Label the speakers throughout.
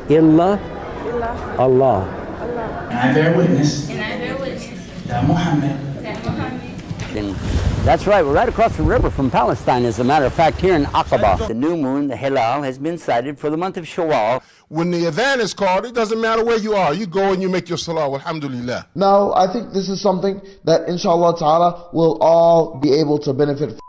Speaker 1: إلا الله.
Speaker 2: And I bear witness that Muhammad.
Speaker 1: That's right. We're right across the river from Palestine, as a matter of fact, here in Aqaba. The new moon, the Hilal, has been sighted for the month of Shawwal.
Speaker 3: When the adhan is called, it doesn't matter where you are. You go and you make your salah, alhamdulillah.
Speaker 4: Now, I think this is something that, inshallah ta'ala, we'll all be able to benefit from.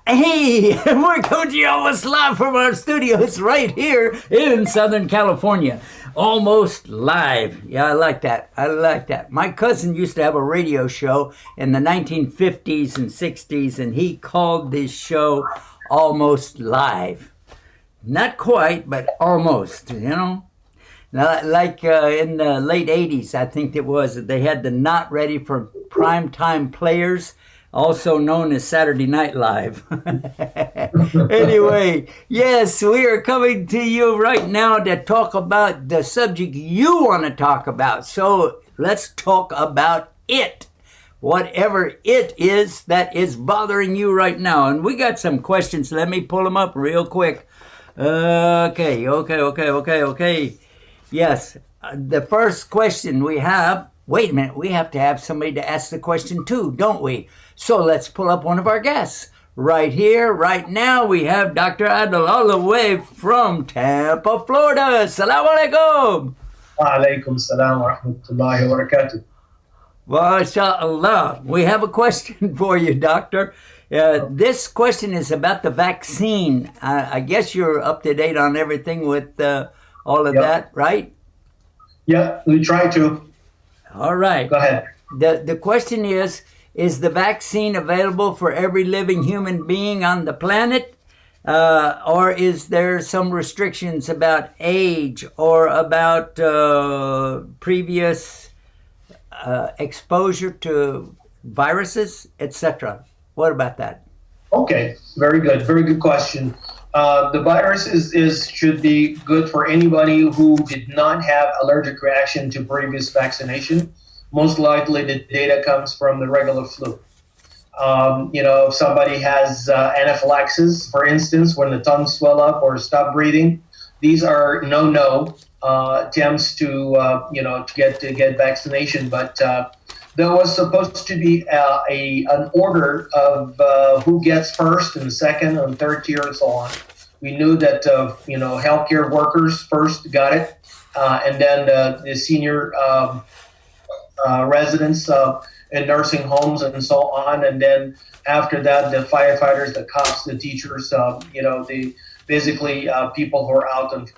Speaker 1: Hey, we're coming to you almost live from our studios right here in Southern California. Almost live. Yeah, I like that. I like that. My cousin used to have a radio show in the 1950s and 60s, and he called this show Almost Live. Not quite, but almost, you know. Now, like in the late 80s, I think it was, they had the Not Ready for Primetime Players, also known as Saturday Night Live. Anyway, yes, we are coming to you right now to talk about the subject you want to talk about. So let's talk about it. Whatever it is that is bothering you right now. And we got some questions. Let me pull them up real quick. Okay. Yes, the first question we have, wait a minute, we have to have somebody to ask the question too, don't we? So let's pull up one of our guests. Right here, right now, we have Dr. Adil all the way from Tampa, Florida. Assalamu alaikum.
Speaker 5: Wa alaikum salam wa rahmatullahi wa barakatuh.
Speaker 1: MashaAllah. We have a question for you, Doctor. This question is about the vaccine. I guess you're up to date on everything with all of that, right?
Speaker 5: Yeah, we try to.
Speaker 1: All right.
Speaker 5: Go ahead.
Speaker 1: The question is the vaccine available for every living human being on the planet? Or is there some restrictions about age or about previous exposure to viruses, etc.? What about that?
Speaker 5: Okay, very good. Very good question. The virus should be good for anybody who did not have allergic reaction to previous vaccination. Most likely the data comes from the regular flu. If somebody has anaphylaxis, for instance, when the tongue swell up or stop breathing, these are no attempts to get vaccination. But there was supposed to be an order of who gets first and second and third tier and so on. We knew that healthcare workers first got it, and then the senior residents in nursing homes and so on, and then after that, the firefighters, the cops, the teachers, the basically people who are out and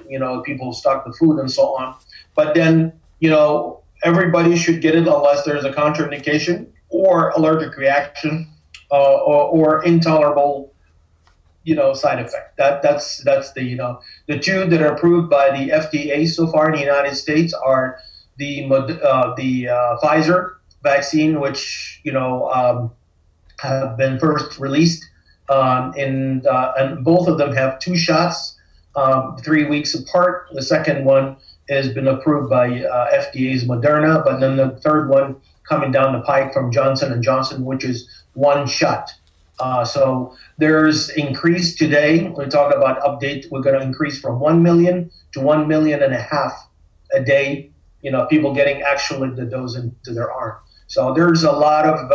Speaker 5: people who stock the food and so on. But then everybody should get it unless there's a contraindication or allergic reaction or intolerable side effect. That's the two that are approved by the FDA so far in the United States are the Pfizer vaccine, which have been first released, and both of them have 2 shots, 3 weeks apart. The second one has been approved by FDA's Moderna, but then the third one coming down the pike from Johnson & Johnson, which is 1 shot. So there's increase today. We talk about update. We're going to increase from 1 million to 1.5 million a day. People getting actually the dose into their arm. So there's a lot of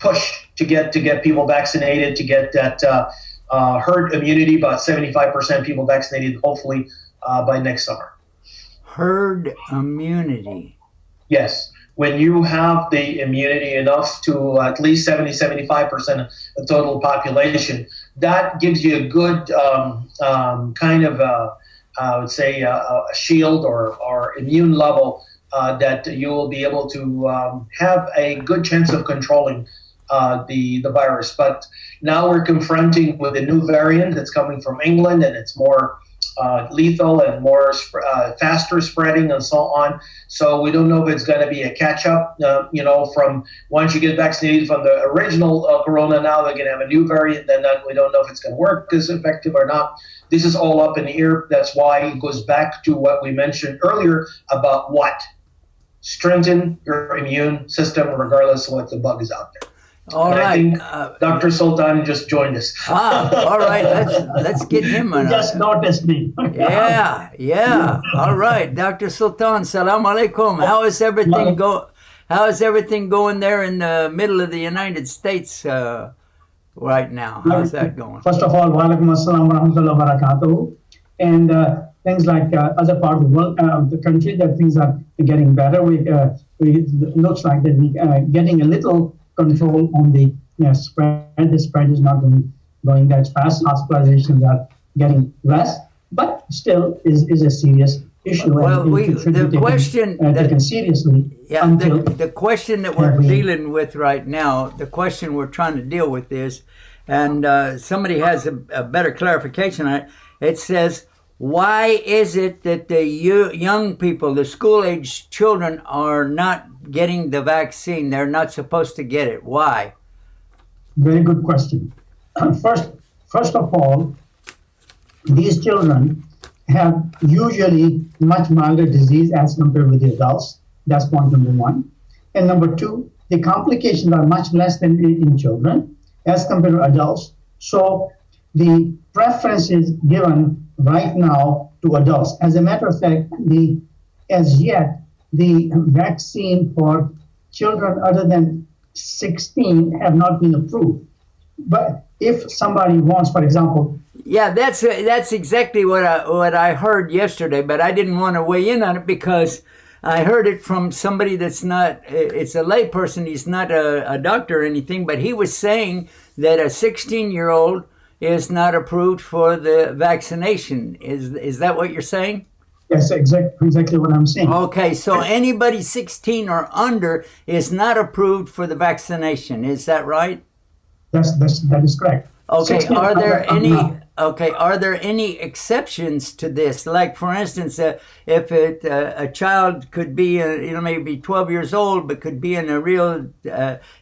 Speaker 5: push to get people vaccinated, to get that herd immunity. About 75% people vaccinated, hopefully by next summer.
Speaker 1: Herd immunity.
Speaker 5: Yes. When you have the immunity enough to at least 75% of the total population, that gives you a good kind of, I would say, a shield or immune level that you will be able to have a good chance of controlling the virus. But now we're confronting with a new variant that's coming from England, and it's more lethal and more faster spreading and so on. So we don't know if it's going to be a catch-up, from once you get vaccinated from the original corona. Now they're going to have a new variant, then we don't know if it's going to work as effective or not. This is all up in the air. That's why it goes back to what we mentioned earlier about what? Strengthen your immune system regardless of what the bug is out there.
Speaker 1: All
Speaker 5: And I
Speaker 1: right.
Speaker 5: think Dr. Sultan just joined us.
Speaker 1: All right. Let's get him on.
Speaker 6: Just noticed me.
Speaker 1: Yeah. All right, Dr. Sultan. Salam alaikum. How is everything How is everything going there in the middle of the United States right now? How's that going?
Speaker 6: First of all, wa alaikum assalam wa rahmatullahi wa barakatuh. And things like other parts of the world, the country, that things are getting better. It looks like that we getting a little control on the spread. The spread is not going that fast. Hospitalizations are getting less, but still is a serious issue.
Speaker 1: Well, the question
Speaker 6: taken seriously.
Speaker 1: Yeah, the question that we're dealing with right now, the question we're trying to deal with is, and somebody has a better clarification on it. It says, why is it that the young people, the school-age children, are not getting the vaccine? They're not supposed to get it. Why?
Speaker 6: Very good question. First of all, these children have usually much milder disease as compared with the adults. That's point number one. And number two, the complications are much less than in children as compared to adults. So the preference is given right now to adults. As a matter of fact, as yet, the vaccine for children other than 16 have not been approved. But if somebody wants, for example,
Speaker 1: yeah, that's exactly what I heard yesterday, but I didn't want to weigh in on it because I heard it from somebody that's not, it's a layperson, he's not a doctor or anything, but he was saying that a 16-year-old is not approved for the vaccination. Is that what you're saying?
Speaker 6: Yes, exactly what I'm saying.
Speaker 1: Okay, so anybody 16 or under is not approved for the vaccination. Is that right?
Speaker 6: That is correct.
Speaker 1: Okay, are there any exceptions to this? Like, for instance, if a child could be, maybe 12 years old, but could be in a real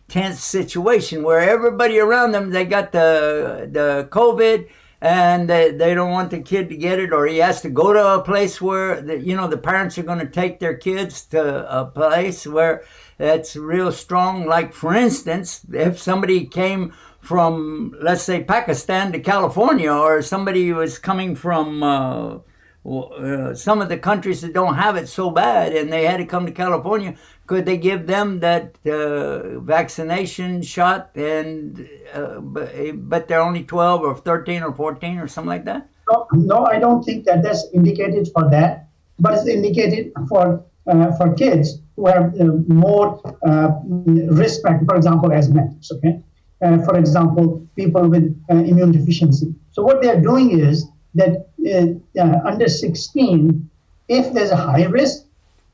Speaker 1: tense situation where everybody around them, they got the COVID and they don't want the kid to get it, or he has to go to a place where, the parents are going to take their kids to a place where that's real strong. Like, for instance, if somebody came from, let's say, Pakistan to California, or somebody was coming from some of the countries that don't have it so bad and they had to come to California, could they give them that vaccination shot and but they're only 12 or 13 or 14 or something like that?
Speaker 6: No, I don't think that's indicated for that, but it's indicated for kids who have more risk factor, for example, asthmatics, okay? For example, people with immune deficiency. So what they're doing is that under 16, if there's a high risk,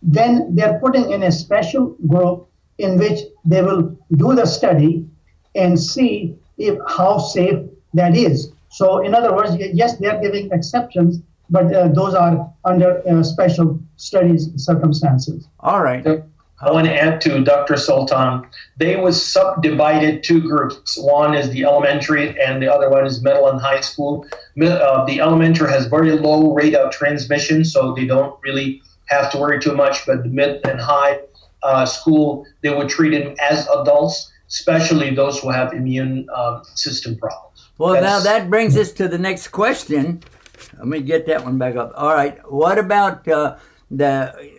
Speaker 6: then they're putting in a special group in which they will do the study and see how safe that is. So in other words, yes, they're giving exceptions, but those are under special studies circumstances.
Speaker 1: All right.
Speaker 5: I want to add to Dr. Sultan. They was subdivided two groups. One is the elementary and the other one is middle and high school. The elementary has very low rate of transmission, so they don't really have to worry too much. But the mid and high school, they would treat them as adults, especially those who have immune system problems.
Speaker 1: Well, now that brings us to the next question. Let me get that one back up. All right. What about the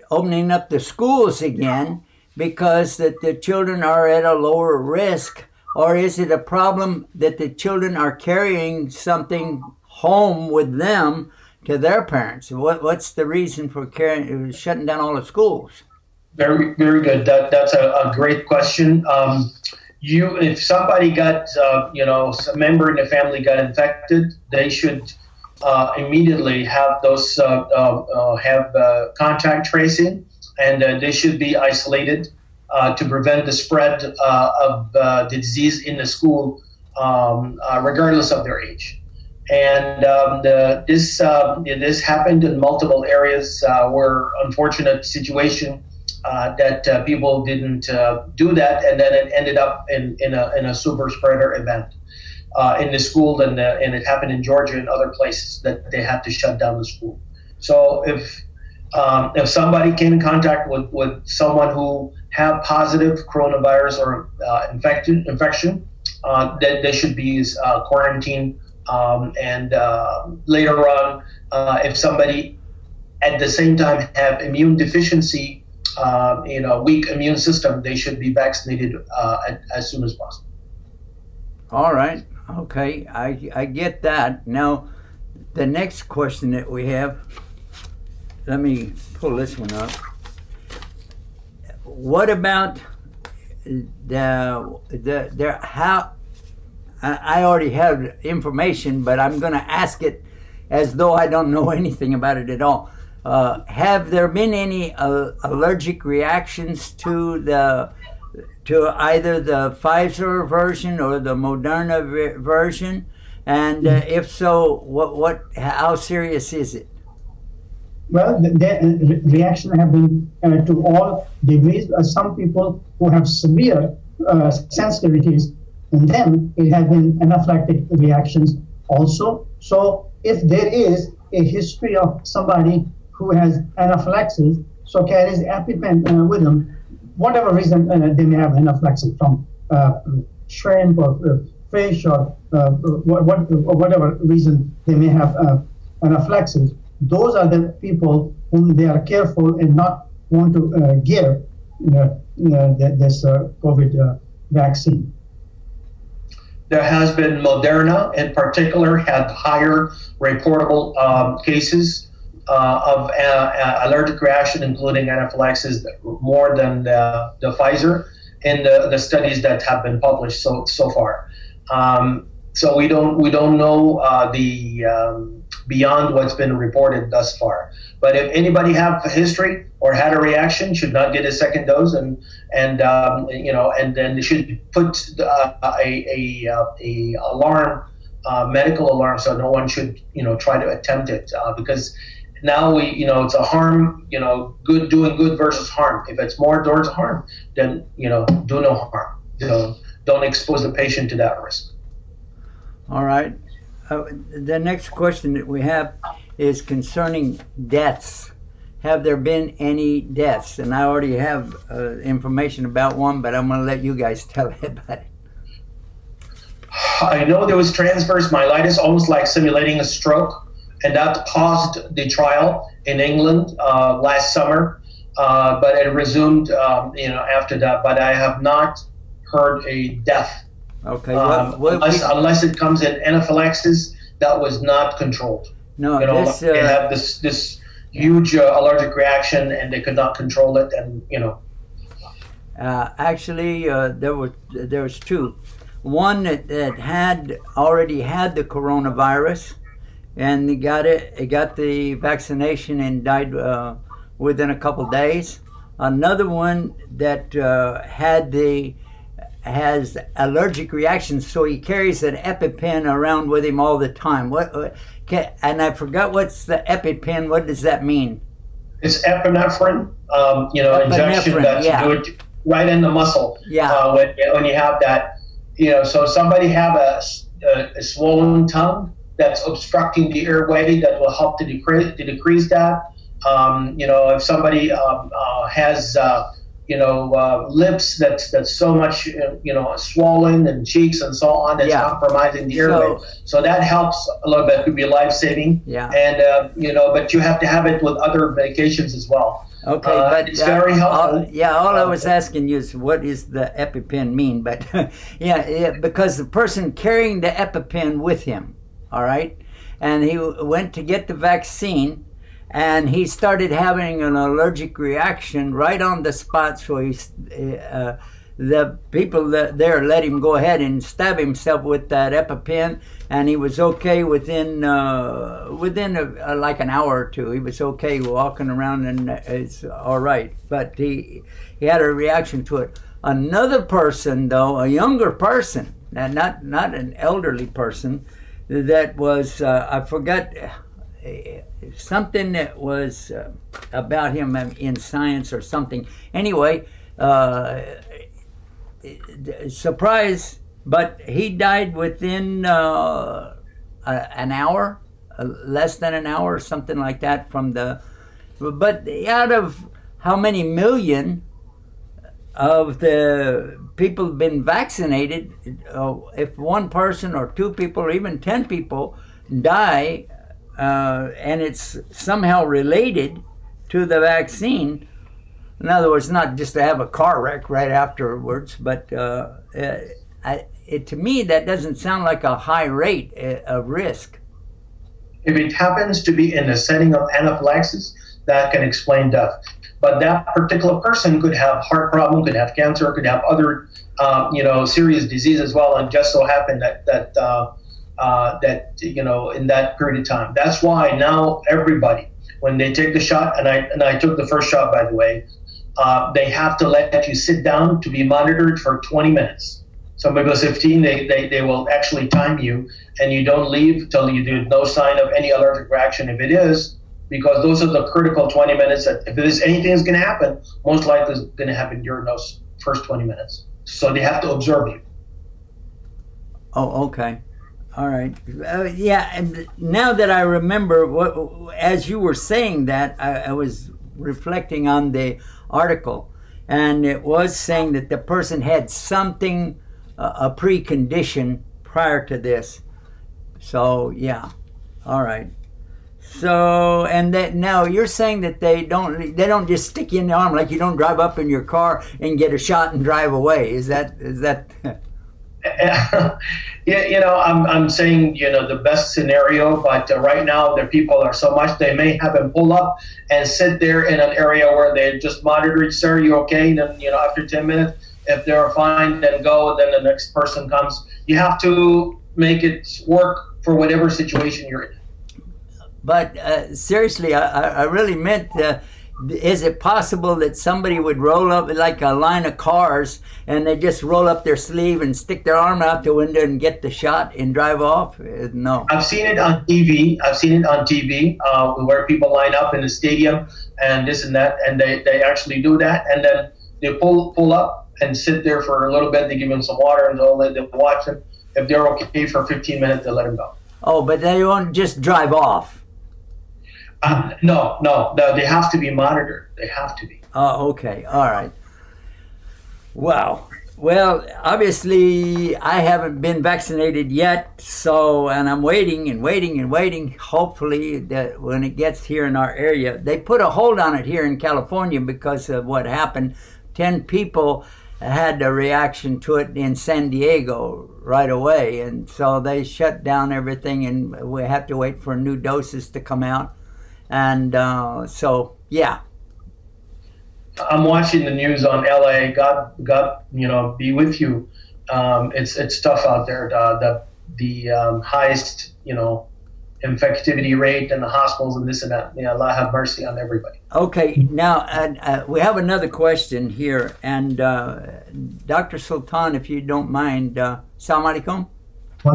Speaker 1: opening up the schools again because that the children are at a lower risk? Or is it a problem that the children are carrying something home with them to their parents? What's the reason for shutting down all the schools?
Speaker 5: Very, very good. That's a great question. If somebody got, a member in the family got infected, they should immediately have those contact tracing, and they should be isolated to prevent the spread of the disease in the school, regardless of their age. And this happened in multiple areas where unfortunate situation that people didn't do that, and then it ended up in a super spreader event in the school, and it happened in Georgia and other places that they had to shut down the school. So if somebody came in contact with someone who have positive coronavirus or infection, that they should be quarantined. And later on, if somebody at the same time have immune deficiency, weak immune system, they should be vaccinated as soon as possible.
Speaker 1: All right. Okay. I get that. Now, the next question that we have, let me pull this one up. What about how, I already have information, but I'm going to ask it as though I don't know anything about it at all. Have there been any allergic reactions to either the Pfizer version or the Moderna version? And if so, how serious is it?
Speaker 6: Well, the reaction have been to all degrees. Some people who have severe sensitivities, and then it has been anaphylactic reactions also. So if there is a history of somebody who has anaphylaxis, so carries EpiPen with them, whatever reason they may have anaphylaxis from shrimp or fish or whatever reason they may have anaphylaxis, those are the people whom they are careful and not want to give this COVID vaccine.
Speaker 5: There has been Moderna in particular had higher reportable cases of allergic reaction, including anaphylaxis, more than the Pfizer in the studies that have been published so far. So we don't know the beyond what's been reported thus far. But if anybody have a history or had a reaction, should not get a second dose, and then they should put a alarm, medical alarm, so no one should try to attempt it because now it's a harm, doing good versus harm. If it's more towards harm, then do no harm. Don't expose the patient to that risk.
Speaker 1: All right. The next question that we have is concerning deaths. Have there been any deaths? And I already have information about one, but I'm going to let you guys tell me about it.
Speaker 5: I know there was transverse myelitis, almost like simulating a stroke, and that paused the trial in England last summer, but it resumed, after that. But I have not heard a death.
Speaker 1: Okay.
Speaker 5: Unless it comes in anaphylaxis that was not controlled.
Speaker 1: No,
Speaker 5: they have this huge allergic reaction and they could not control it, and
Speaker 1: actually, there was two. One that had already had the coronavirus, and he got the vaccination and died within a couple days. Another one that has allergic reactions, so he carries an EpiPen around with him all the time. And I forgot what's the EpiPen. What does that mean?
Speaker 5: It's epinephrine, injection that you do it right in the muscle.
Speaker 1: Yeah.
Speaker 5: When you have that, so somebody have a swollen tongue that's obstructing the airway, that will help to decrease that. If somebody has lips that's so much swollen, and cheeks and so on, that's compromising the airway. So that helps a little bit. It could be life-saving.
Speaker 1: Yeah.
Speaker 5: And but you have to have it with other medications as well.
Speaker 1: Okay, but
Speaker 5: it's very helpful.
Speaker 1: All I was asking you is what does the EpiPen mean? But because the person carrying the EpiPen with him, all right, and he went to get the vaccine, and he started having an allergic reaction right on the spot. So the people there let him go ahead and stab himself with that EpiPen, and he was okay within like an hour or two. He was okay walking around, and it's all right. But he had a reaction to it. Another person, though, a younger person, not an elderly person, that was I forgot. Something that was about him in science or something. Anyway, surprise, but he died within an hour, less than an hour, or something like that. But out of how many million of the people who've been vaccinated, if one person or two people or even 10 people die, and it's somehow related to the vaccine, in other words, not just to have a car wreck right afterwards, but to me, that doesn't sound like a high rate of risk.
Speaker 5: If it happens to be in the setting of anaphylaxis, that can explain death. But that particular person could have heart problem, could have cancer, could have other, serious disease as well, and just so happened that in that period of time. That's why now everybody, when they take the shot, and I took the first shot, by the way, they have to let you sit down to be monitored for 20 minutes. Somebody goes 15, they will actually time you, and you don't leave till you do no sign of any allergic reaction. If it is, because those are the critical 20 minutes that if there's anything that's going to happen, most likely it's going to happen during those first 20 minutes. So they have to observe you.
Speaker 1: Oh, okay. All right. Yeah, and now that I remember, as you were saying that, I was reflecting on the article, and it was saying that the person had something, a precondition prior to this. So, yeah. All right. So, and that now you're saying that they don't just stick you in the arm, like you don't drive up in your car and get a shot and drive away. Is that?
Speaker 5: Yeah, I'm saying, the best scenario, but right now the people are so much, they may have them pull up and sit there in an area where they just monitor, sir, you okay? And then, after 10 minutes, if they're fine, then go, then the next person comes. You have to make it work for whatever situation you're in.
Speaker 1: But seriously, I really meant, is it possible that somebody would roll up like a line of cars and they just roll up their sleeve and stick their arm out the window and get the shot and drive off? No.
Speaker 5: I've seen it on TV. Where people line up in the stadium and this and that, and they actually do that, and then they pull up and sit there for a little bit. They give them some water and they watch them. If they're okay for 15 minutes, they let them go.
Speaker 1: Oh, but they won't just drive off.
Speaker 5: No, they have to be monitored. They have to be.
Speaker 1: Oh, okay. All right. Wow. Well, obviously, I haven't been vaccinated yet, and I'm waiting. Hopefully, that when it gets here in our area, they put a hold on it here in California because of what happened. 10 people had a reaction to it in San Diego right away, and so they shut down everything, and we have to wait for new doses to come out. And so, yeah.
Speaker 5: I'm watching the news on LA. God, be with you. It's tough out there. The highest, infectivity rate in the hospitals and this and that. Allah have mercy on everybody.
Speaker 1: Okay, now we have another question here, and Dr. Sultan, if you don't mind, Assalamu alaikum. I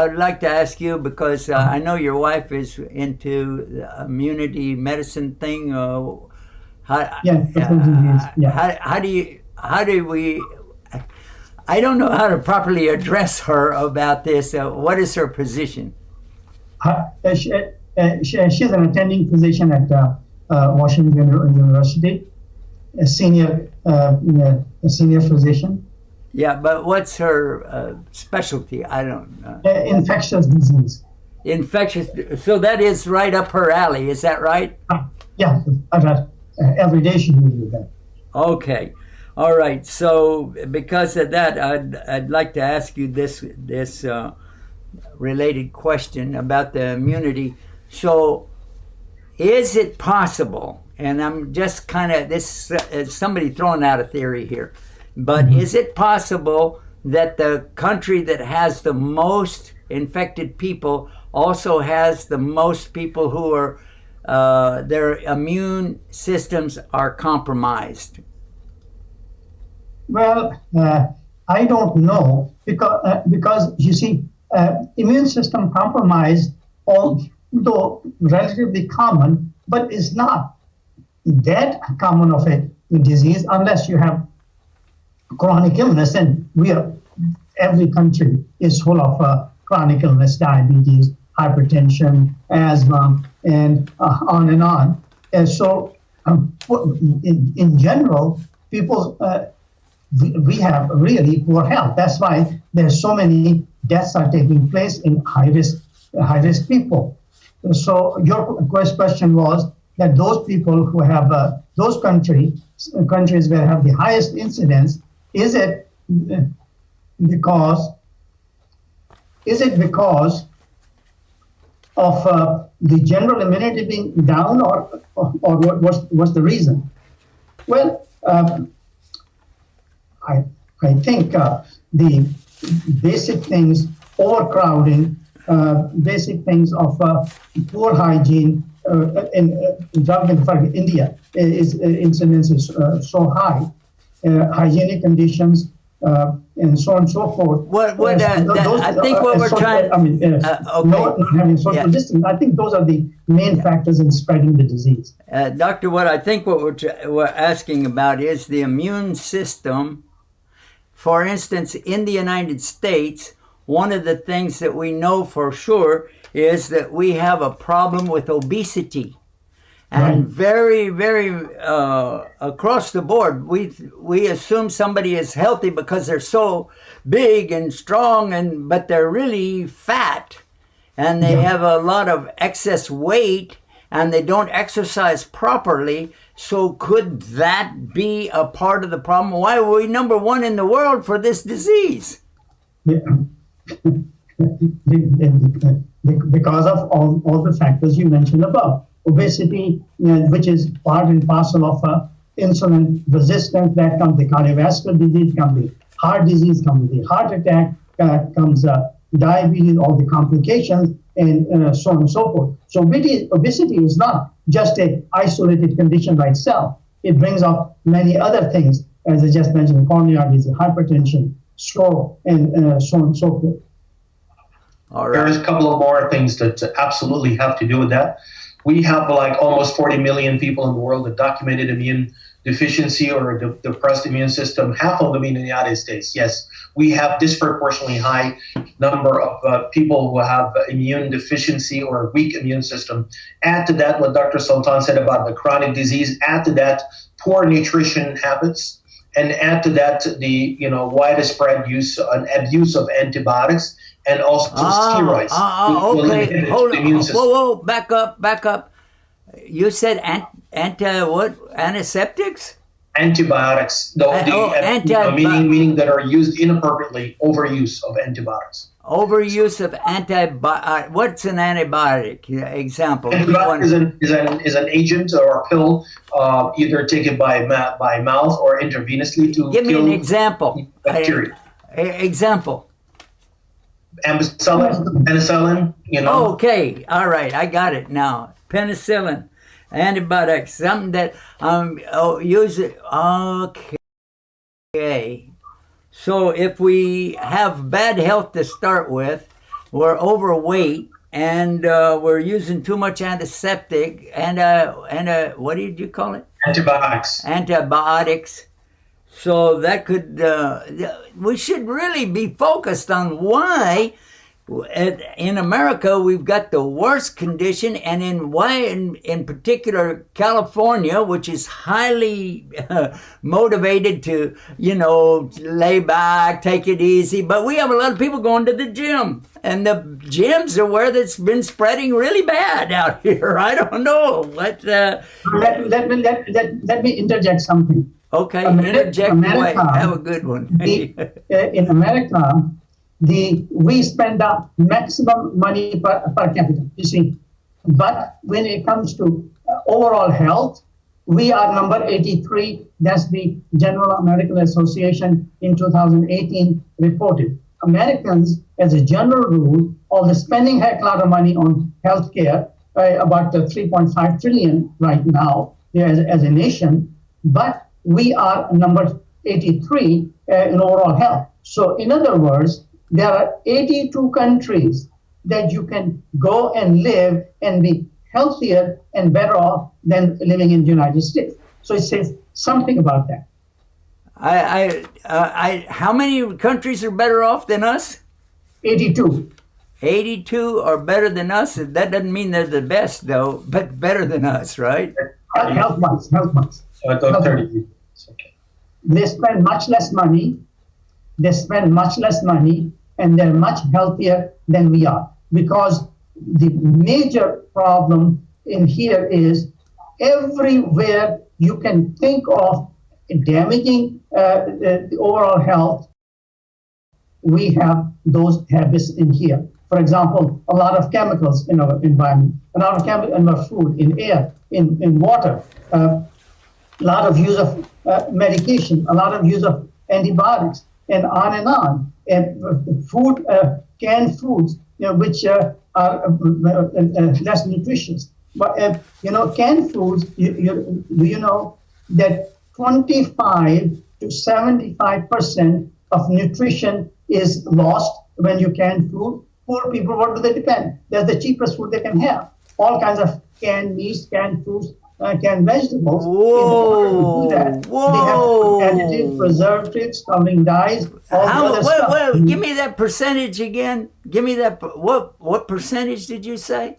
Speaker 1: would like to ask you, because I know your wife is into the immunity medicine thing. How do we? I don't know how to properly address her about this. What is her position?
Speaker 6: She's an attending physician at Washington University, a senior physician.
Speaker 1: Yeah, but what's her specialty? I don't know.
Speaker 6: Infectious disease.
Speaker 1: Infectious. So that is right up her alley. Is that right?
Speaker 6: Yeah, every day she do that.
Speaker 1: Okay, all right. So because of that, I'd like to ask you this related question about the immunity. So, is it possible? And I'm just kind of this is somebody throwing out a theory here. But is it possible that the country that has the most infected people also has the most people who are their immune systems are compromised?
Speaker 6: Well, I don't know because you see, immune system compromise, although relatively common, but is not that common of a disease unless you have chronic illness, and every country is full of chronic illness, diabetes, hypertension, asthma, and on and on. And so in general, people, we have really poor health. That's why there's so many deaths are taking place in high risk people. So your question was that those people who have those countries where have the highest incidence, is it because of the general immunity being down, or what's the reason? Well, I think the basic things, overcrowding, basic things of poor hygiene. In India, incidence is so high, hygienic conditions, and so on and so forth.
Speaker 1: I think what we're trying.
Speaker 6: Not having social distance. I think those are the main factors in spreading the disease.
Speaker 1: Doctor, what we're asking about is the immune system. For instance, in the United States, one of the things that we know for sure is that we have a problem with obesity. And very, very across the board, we assume somebody is healthy because they're so big and strong, but they're really fat, and they have a lot of excess weight, and they don't exercise properly. So could that be a part of the problem? Why are we number one in the world for this disease?
Speaker 6: Yeah. Because of all the factors you mentioned above. Obesity, which is part and parcel of insulin resistance, that comes the cardiovascular disease, comes the heart disease, comes the heart attack, comes diabetes, all the complications, and so on and so forth. So obesity is not just an isolated condition by itself. It brings up many other things, as I just mentioned, coronary disease, hypertension, stroke, and so on and so forth.
Speaker 1: All right.
Speaker 5: There's a couple of more things that absolutely have to do with that. We have like almost 40 million people in the world with documented immune deficiency or a depressed immune system, half of them in the United States. Yes, we have disproportionately high number of people who have immune deficiency or a weak immune system. Add to that what Dr. Sultan said about the chronic disease, add to that poor nutrition habits, and add to that the widespread use and abuse of antibiotics and also steroids.
Speaker 1: Okay, hold on. Whoa, back up. You said antiseptics?
Speaker 5: Antibiotics. Meaning that are used inappropriately, overuse of antibiotics.
Speaker 1: Overuse of antibiotic. What's an antibiotic? Example.
Speaker 5: Antibiotic is an agent or a pill, either taken by mouth or intravenously to
Speaker 1: give me
Speaker 5: kill
Speaker 1: an example.
Speaker 5: bacteria.
Speaker 1: Example.
Speaker 5: Penicillin.
Speaker 1: Okay, all right, I got it now. Penicillin, antibiotics, something that use it. Okay. So if we have bad health to start with, we're overweight, and we're using too much antiseptic and what did you call it? Antibiotics. So that could we should really be focused on why in America we've got the worst condition, and in particular California, which is highly motivated to lay back, take it easy, but we have a lot of people going to the gym, and the gyms are where that's been spreading really bad out here. I don't know what.
Speaker 6: Let me interject something.
Speaker 1: Okay, interject away. Have a good one.
Speaker 6: In America, we spend the maximum money per capita, you see. But when it comes to overall health, we are number 83. That's the General American Association in 2018 reported. Americans, as a general rule, all the spending heck lot of money on healthcare, about 3.5 trillion right now as a nation, but we are number 83 in overall health. So in other words, there are 82 countries that you can go and live and be healthier and better off than living in the United States. So it says something about that.
Speaker 1: How many countries are better off than us?
Speaker 6: 82.
Speaker 1: 82 are better than us. That doesn't mean they're the best, though, but better than us, right?
Speaker 6: Health-wise.
Speaker 5: About 30. It's okay.
Speaker 6: They spend much less money. And they're much healthier than we are. Because the major problem in here is everywhere you can think of damaging the overall health, we have those habits in here. For example, a lot of chemicals in our environment, a lot of chemicals in our food, in air, in water, a lot of use of medication, a lot of use of antibiotics, and on and on. And food, canned foods, which are less nutritious. But canned foods, you know that 25 to 75% of nutrition is lost when you can food. Poor people, what do they depend? That's the cheapest food they can have. All kinds of canned meats, canned fruits, canned vegetables.
Speaker 1: Whoa!
Speaker 6: In order to do that,
Speaker 1: Whoa!
Speaker 6: they have additives, preservatives, coloring dyes, all the other stuff.
Speaker 1: Wait, give me that percentage again. Give me that. What percentage did you say?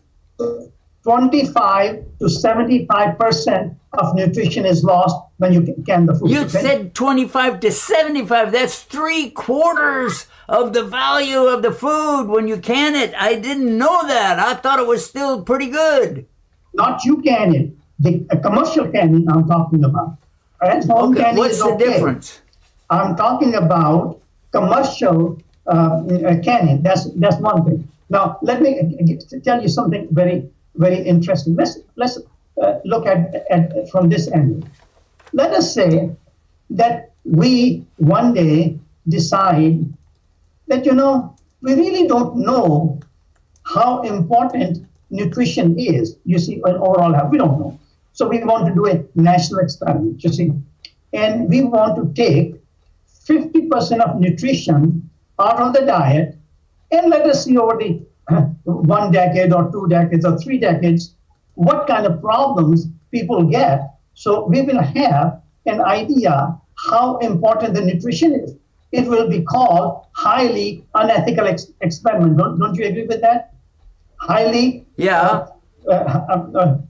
Speaker 6: 25 to 75% of nutrition is lost when you can the food.
Speaker 1: You said 25 to 75. That's 3/4 of the value of the food when you can it. I didn't know that. I thought it was still pretty good.
Speaker 6: Not you can it. The commercial canning I'm talking about. At home canning
Speaker 1: what's
Speaker 6: is
Speaker 1: the
Speaker 6: okay.
Speaker 1: difference?
Speaker 6: I'm talking about commercial canning. That's one thing. Now let me tell you something very, very interesting. Let's look at from this angle. Let us say that we one day decide that we really don't know how important nutrition is. You see, in overall health, we don't know. So we want to do a national experiment. You see, and we want to take 50% of nutrition out of the diet, and let us see over the 1 decade or 2 decades or 3 decades what kind of problems people get. So we will have an idea how important the nutrition is. It will be called highly unethical experiment. Don't you agree with that? Highly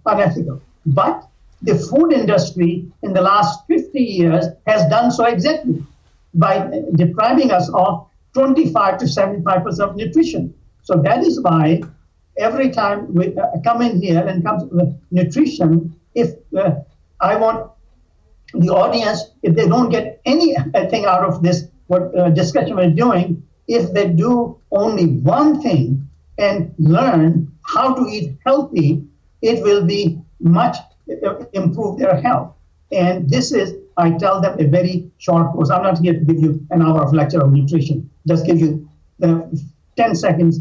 Speaker 6: unethical. But the food industry in the last 50 years has done so exactly by depriving us of 25 to 75% of nutrition. So that is why every time we come in here and come to nutrition, if I want the audience, if they don't get anything out of this discussion we're doing, if they do only one thing and learn how to eat healthy, it will be much improve their health. And this is, I tell them, a very short course. I'm not here to give you an hour of lecture on nutrition. Just give you the 10 seconds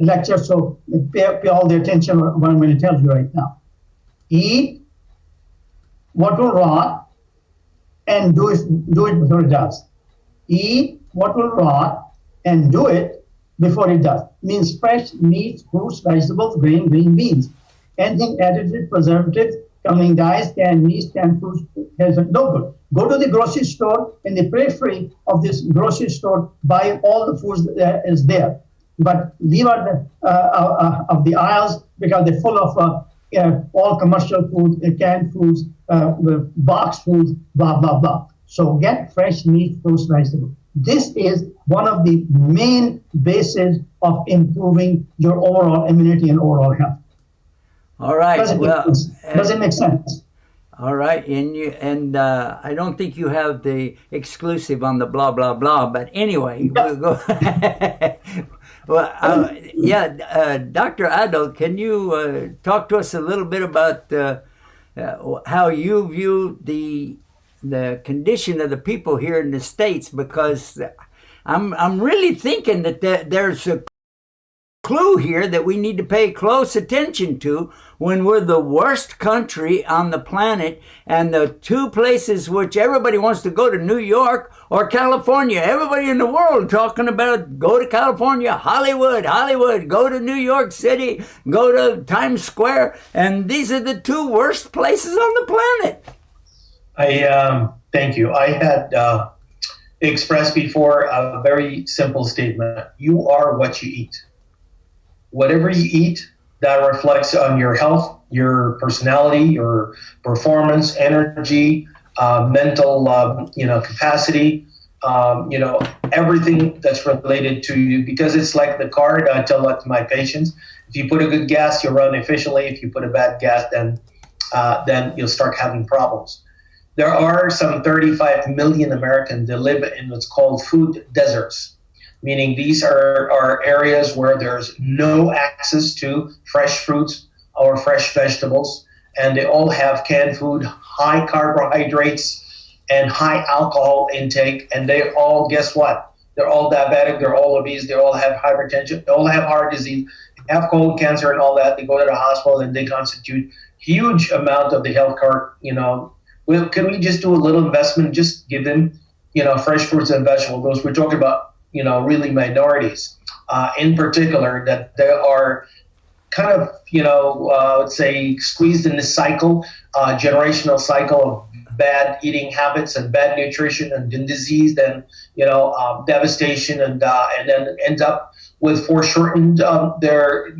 Speaker 6: lecture, so pay all the attention what I'm going to tell you right now. Eat what will rot and do it before it does. Eat what will rot and do it before it does. Means fresh meats, fruits, vegetables, green beans. Anything added with preservatives, coloring dyes, canned meats, canned fruits, has no good. Go to the grocery store, in the periphery of this grocery store, buy all the foods that is there. But leave out of the aisles because they're full of all commercial food, canned foods, box foods, blah, blah, blah. So get fresh meat, fruits, vegetables. This is one of the main bases of improving your overall immunity and overall health.
Speaker 1: All right.
Speaker 6: Does it make sense?
Speaker 1: All right, and I don't think you have the exclusive on the blah blah blah, but anyway, we'll go. Dr. Adil, can you talk to us a little bit about how you view the condition of the people here in the States? Because I'm really thinking that there's a clue here that we need to pay close attention to when we're the worst country on the planet, and the two places which everybody wants to go to, New York or California. Everybody in the world talking about go to California, Hollywood, go to New York City, go to Times Square, and these are the two worst places on the planet.
Speaker 5: Thank you. I had expressed before a very simple statement. You are what you eat. Whatever you eat, that reflects on your health, your personality, your performance, energy, mental, capacity, everything that's related to you, because it's like the car. I tell that to my patients. If you put a good gas, you'll run efficiently. If you put a bad gas, then you'll start having problems. There are some 35 million Americans that live in what's called food deserts, meaning these are areas where there's no access to fresh fruits or fresh vegetables, and they all have canned food, high carbohydrates, and high alcohol intake, and they all, guess what? They're all diabetic, they're all obese, they all have hypertension, they all have heart disease, have colon cancer and all that. They go to the hospital and they constitute huge amount of the health care. Well, can we just do a little investment, just give them, fresh fruits and vegetables? We're talking about, really minorities in particular, that they are kind of, let's say, squeezed in this cycle, generational cycle of bad eating habits and bad nutrition and disease, then, devastation, and then ends up with foreshortened their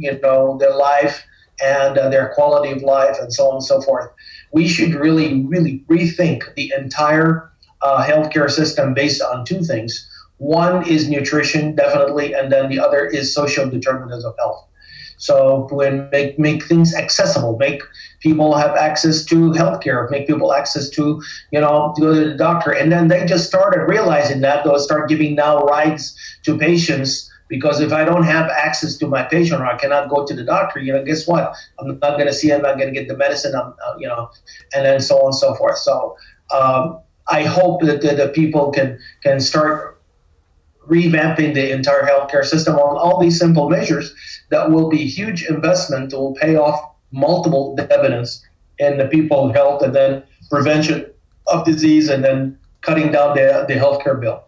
Speaker 5: life and their quality of life and so on and so forth. We should really, really rethink the entire healthcare system based on two things. One is nutrition, definitely, and then the other is social determinants of health. So when make things accessible, make people have access to healthcare, make people access to, to go to the doctor. And then they just started realizing that they'll start giving now rides to patients, because if I don't have access to my patient, or I cannot go to the doctor, guess what? I'm not going to see him, I'm not going to get the medicine, and then so on and so forth. So I hope that the people can start revamping the entire healthcare system on all these simple measures that will be huge investment that will pay off multiple dividends in the people's health, and then prevention of disease, and then cutting down the healthcare bill.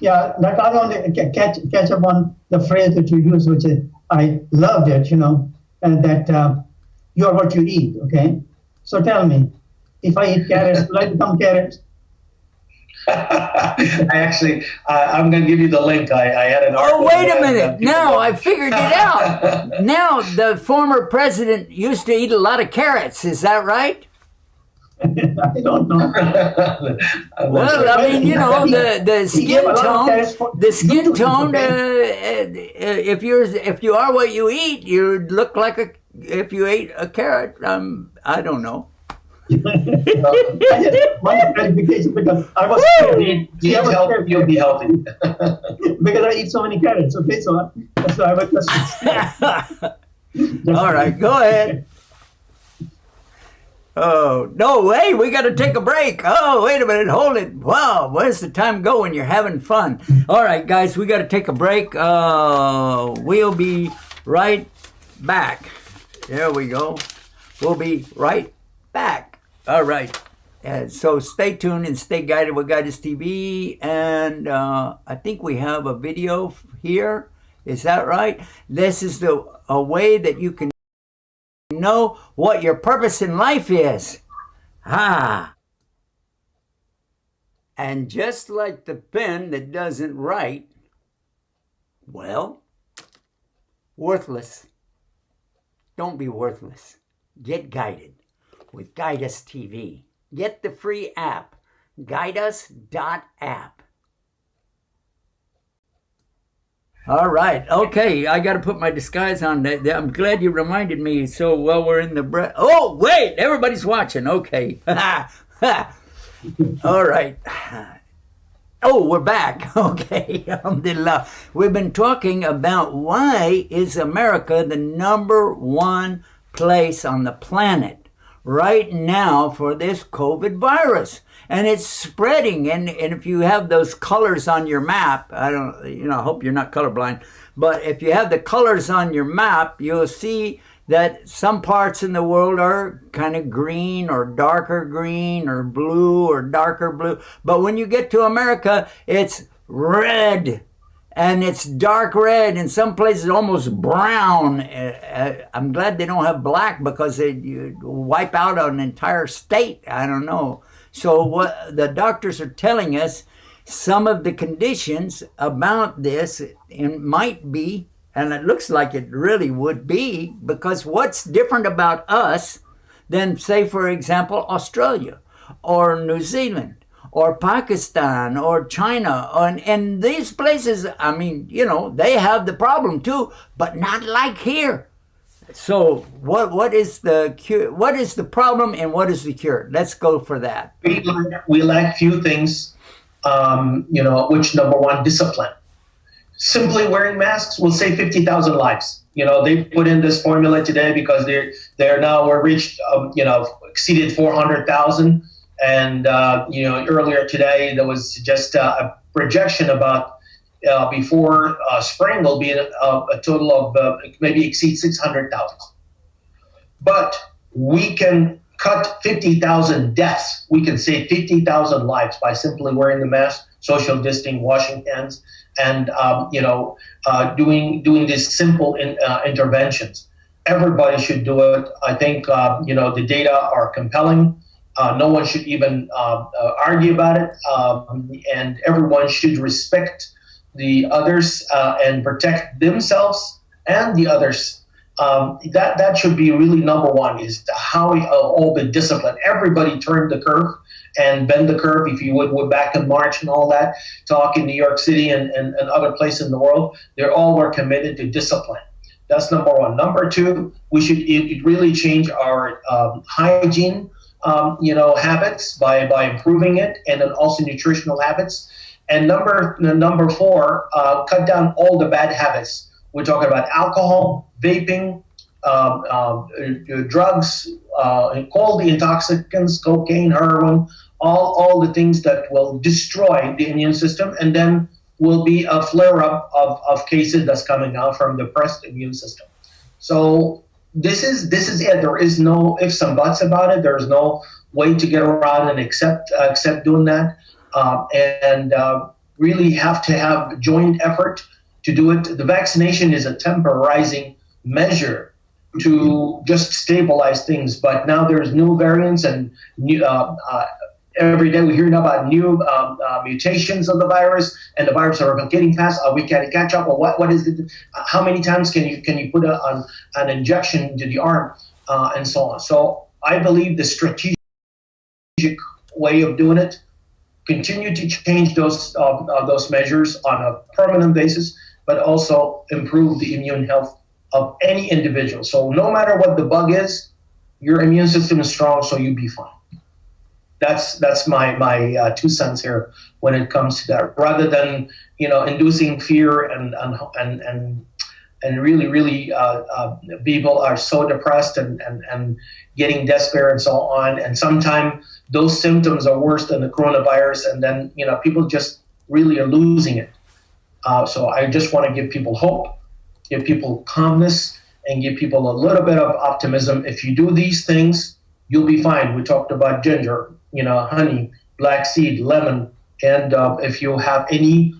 Speaker 6: Yeah, like I want to catch up on the phrase that you used, which is, I loved it, and that you are what you eat, okay? So tell me, if I eat carrots, will I become carrots?
Speaker 5: I'm going to give you the link. I had an article.
Speaker 1: Oh, wait a minute. Now I figured it out. Now, the former president used to eat a lot of carrots. Is that right?
Speaker 6: I don't know.
Speaker 1: Well, I mean, the skin tone, if you are what you eat, you look like if you ate a carrot. I don't know.
Speaker 6: I just wanted clarification, because I was scared.
Speaker 5: You'll be healthy.
Speaker 6: Because I eat so many carrots, okay? So I was just...
Speaker 1: All right, go ahead. Oh, no, hey, we got to take a break. Oh, wait a minute, hold it. Wow, where's the time go when you're having fun? All right, guys, we got to take a break. We'll be right back. There we go. We'll be right back. All right. So stay tuned and stay guided with Guidance TV. And I think we have a video here. Is that right? This is a way that you can know what your purpose in life is. And just like the pen that doesn't write, well, worthless. Don't be worthless. Get guided with Guide Us TV. Get the free app, guideus.app. All right. Okay. I got to put my disguise on. I'm glad you reminded me. So while we're in the oh, wait, everybody's watching. Okay. All right. Oh, we're back. Okay. Alhamdulillah. We've been talking about why is America the #1 place on the planet right now for this COVID virus. And it's spreading, and if you have those colors on your map, I hope you're not colorblind, but if you have the colors on your map, you'll see that some parts in the world are kind of green or darker green or blue or darker blue. But when you get to America, it's red, and it's dark red, in some places almost brown. I'm glad they don't have black, because you wipe out an entire state. I don't know. So what the doctors are telling us, some of the conditions about this might be And it looks like it really would be, because what's different about us than, say, for example, Australia or New Zealand or Pakistan or China, and these places, I mean, you know, they have the problem too, but not like here. So what is the cure? What is the problem and what is the cure? Let's go for that.
Speaker 5: We lack few things, you know, which number one, discipline. Simply wearing masks will save 50,000 lives. You know, they put in this formula today because we're reached, you know, exceeded 400,000. And, you know, earlier today, there was just a projection about before spring will be a total of maybe exceed 600,000. But we can cut 50,000 deaths. We can save 50,000 lives by simply wearing the mask, social distancing, washing hands, and you know, doing these simple interventions. Everybody should do it. I think you know, the data are compelling. No one should even argue about it, and everyone should respect the others and protect themselves and the others. That should be really number one, is how all the discipline. Everybody turned the curve and bend the curve, if you would back in March and all that talk in New York City and other places in the world. They all were committed to discipline. That's number one. Number two, we should really change our hygiene you know, habits by improving it, and then also nutritional habits. And number four, cut down all the bad habits. We're talking about alcohol, vaping, drugs, all the intoxicants, cocaine, heroin, all the things that will destroy the immune system, and then will be a flare-up of cases that's coming out from depressed immune system. So this is it. There is no ifs and buts about it. There's no way to get around and accept doing that, and really have to have joint effort to do it. The vaccination is a temporizing measure to just stabilize things, but now there's new variants and new, every day we're hearing about new mutations of the virus, and the virus are replicating fast. We can't catch up. Or what is it? How many times can you put an injection into the arm, and so on? So I believe the strategic way of doing it, continue to change those measures on a permanent basis, but also improve the immune health of any individual. So no matter what the bug is, your immune system is strong, so you'll be fine. That's my 2 cents here when it comes to that. Rather than, you know, inducing fear and really people are so depressed and getting desperate and so on. And sometimes those symptoms are worse than the coronavirus, and then, you know, people just really are losing it. So I just want to give people hope, give people calmness, and give people a little bit of optimism. If you do these things, you'll be fine. We talked about ginger, you know, honey, black seed, lemon, and if you have any,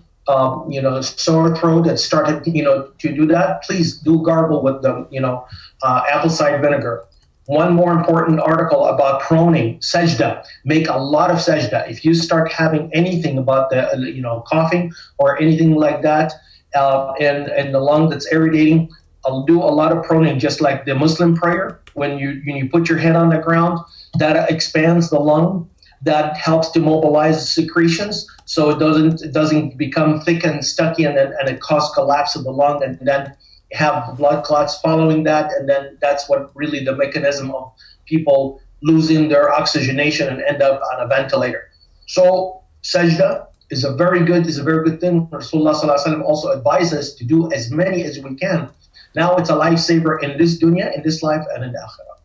Speaker 5: you know, sore throat that started, you know, to do that, please do gargle with the, you know, apple cider vinegar. One more important article about proning, sajda. Make a lot of sajda. If you start having anything about the, you know, coughing or anything like that, and the lung that's irritating, I'll do a lot of proning, just like the Muslim prayer. When you put your head on the ground, that expands the lung. That helps to mobilize the secretions, so it doesn't become thick and stucky, and it causes collapse of the lung, and then have blood clots following that, and then that's what really the mechanism of people losing their oxygenation and end up on a ventilator. So sajda is a very good thing. Rasulullah Sallallahu Alaihi Wasallam also advised us to do as many as we can. Now it's a lifesaver in this dunya, in this life, and in the akhirah.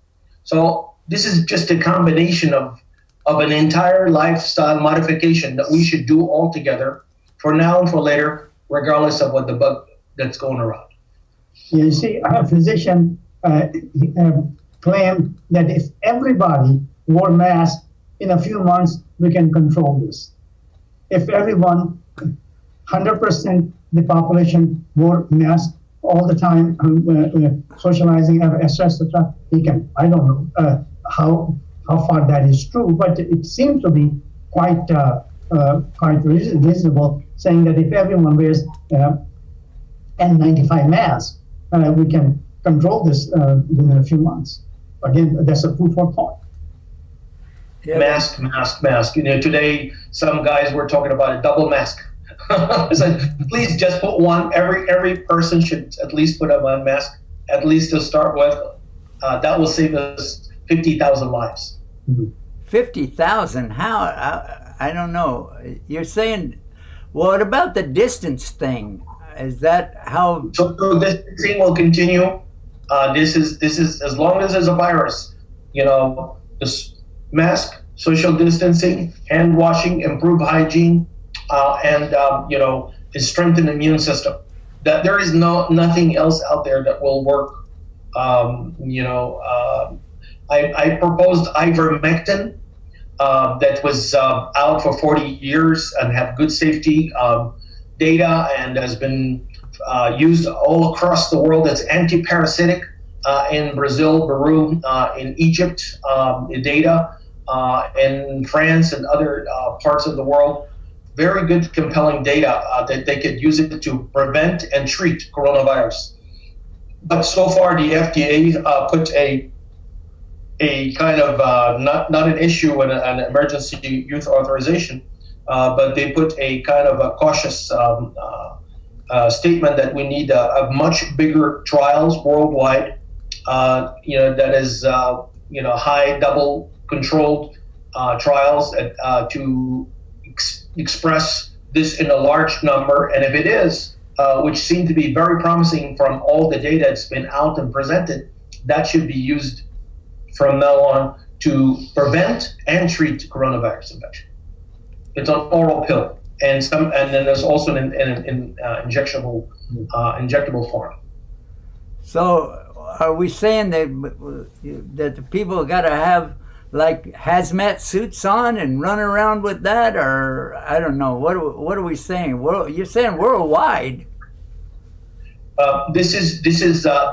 Speaker 5: So this is just a combination of an entire lifestyle modification that we should do all together for now and for later, regardless of what the bug that's going around.
Speaker 6: You see, a physician claimed that if everybody wore masks, in a few months we can control this. If everyone, 100% the population wore masks all the time, socializing, etc., he can. I don't know how far that is true, but it seems to be quite reasonable, saying that if everyone wears N95 mask, we can control this within a few months. Again, that's a food for thought.
Speaker 1: Yeah,
Speaker 5: Mask. Today some guys were talking about a double mask. So please just put one. Every person should at least put on one mask, at least to start with. That will save us 50,000 lives.
Speaker 1: 50,000? How? I don't know. You're saying, what about the distance thing? Is that how?
Speaker 5: So this thing will continue. This is as long as there's a virus. This mask, social distancing, hand washing, improve hygiene, and strengthen the immune system. That there is nothing else out there that will work. I proposed ivermectin that was out for 40 years and have good safety data and has been used all across the world. It's anti-parasitic in Brazil, Peru, in Egypt, data in France and other parts of the world. Very good, compelling data that they could use it to prevent and treat coronavirus. But so far, the FDA put a kind of not an issue in an emergency use authorization, but they put a kind of a cautious statement that we need a much bigger trials worldwide. That is high double controlled trials to express this in a large number, and if it is, which seem to be very promising from all the data that's been out and presented, that should be used from now on to prevent and treat coronavirus infection. It's an oral pill, and then there's also an injectable form.
Speaker 1: So, are we saying that the people got to have like hazmat suits on and run around with that, or I don't know? What are we saying? You're saying worldwide.
Speaker 5: This is the